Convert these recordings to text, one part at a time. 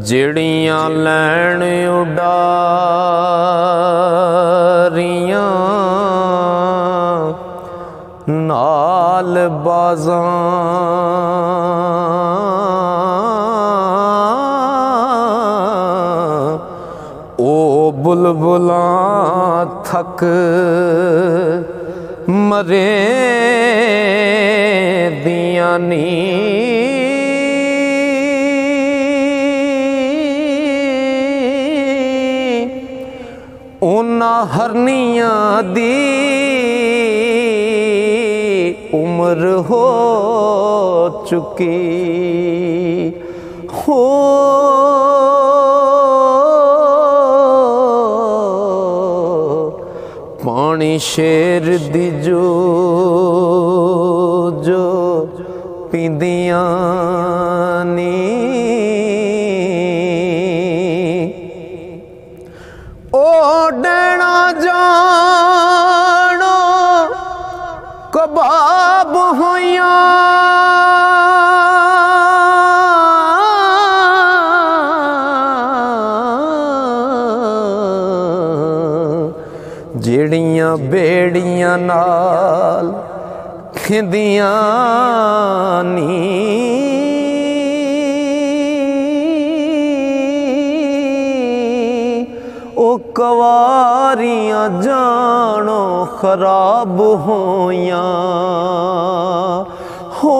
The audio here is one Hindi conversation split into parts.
ਜਿਹੜੀਆਂ ਲੈਣ ਉਡਾਰੀਆਂ नाल बाज़ां ओ बुलबुलां थक मरे दियां नी उन्हां हरनियां दी उम्र हो चुकी हो पानी शेर दी जो पींदियां नी ओ डैना जानो कबाब होइया जेड़ियां बेड़ियां नाल खिंदियां नी ओ कवारियां जानो खराब होइया हो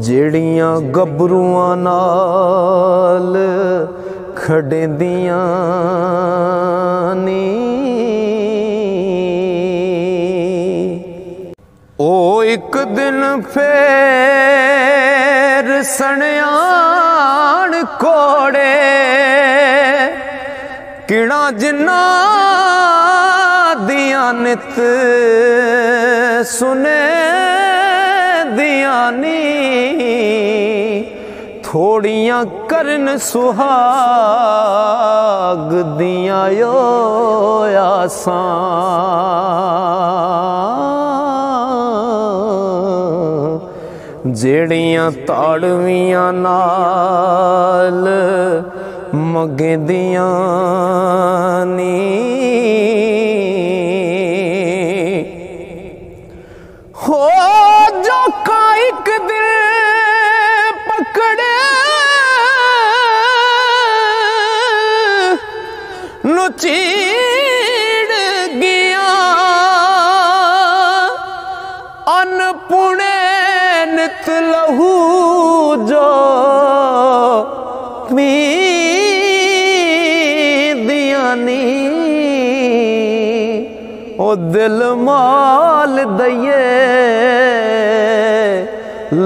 जेड़ियां गबरुआं नाल खड़ेंदियां नी ओ एक दिन फेर सणयाण कोड़े किड़ा जिन्ना दिया नित सुने दिया नी थोड़ियां करन सुहाग दिया यो आसां जेड़ियां ताड़वियां नाल मगदियां नी हो जो काइक दिल पकड़े नु चीड़ गया अनपुणे नित लहू जो पी दिया नी ओ दिल माल दइए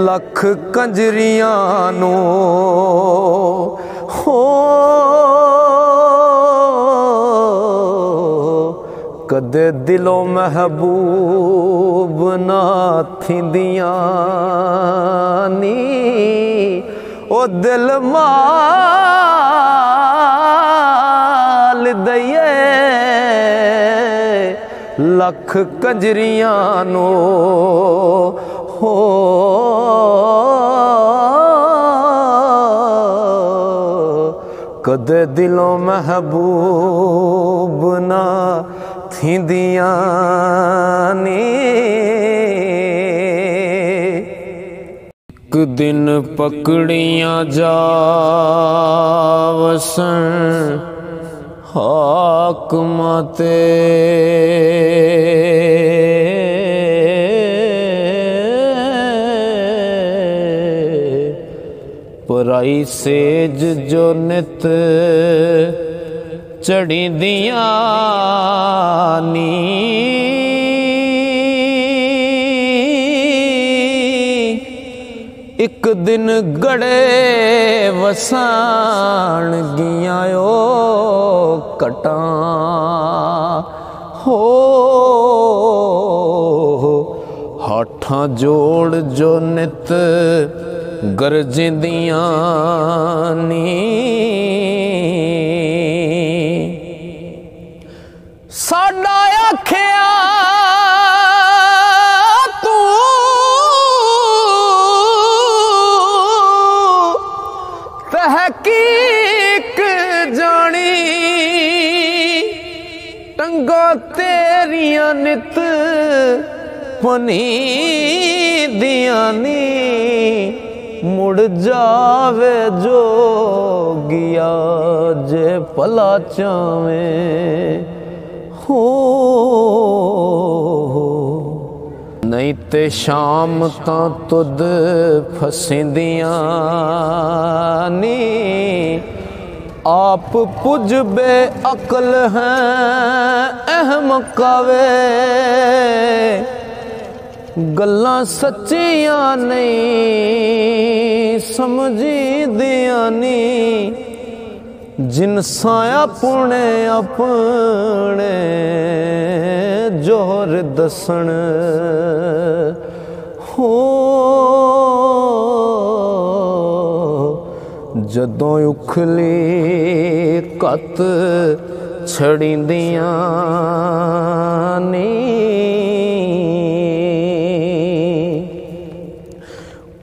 लख कंजरियां नो हो कदे दिलों महबूब ना थींदियां नी ओ दिल माल दइए लख कंजरियां नो हो कदे दिलों महबूब ना थींदियां नी एक दिन पकड़ियां जावसन हाकमां ते पराई सेज जो नित चढ़ी दिया नी एक दिन गड़े वसान गिया ओ कटा हो हाथां जोड़ जो नित गरजदियां नी साडा आखिया तू तहकीक जानी टंगा तेरिया नित पनी दिया नी मुड़ जावे जो गिया जे भला चावे हो नहीं ते शाम तां तुद फसिंदियां नी आप पुज बे अकल हैं अहमका वे गल्लां सच्चियां नहीं समझी दिया नी जिनसा अपने अपने जोर दसन हो जदों उखली कत छड़िंदियां नी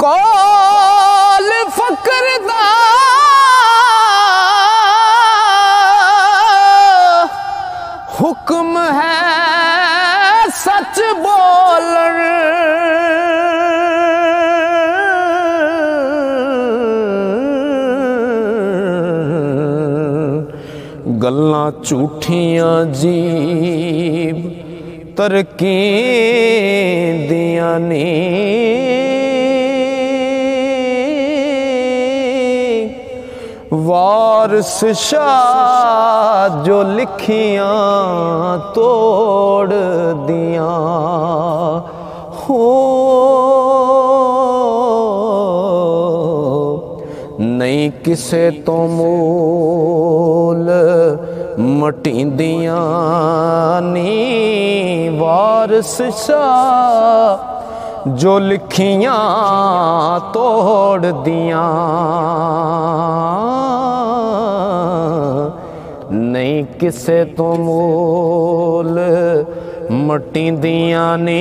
कौल फकर दा हुक्म है सच बोलन गल्लां झूठियां जीब तरकीं दियां नी वारिस शाह जो लिखियां तोड़ दियां हो नहीं किसे तो मूल मटिंदियां नी वारिस शाह जो लिखियां तोड़ दियां नहीं किसे तो मूल मटिंदियां नी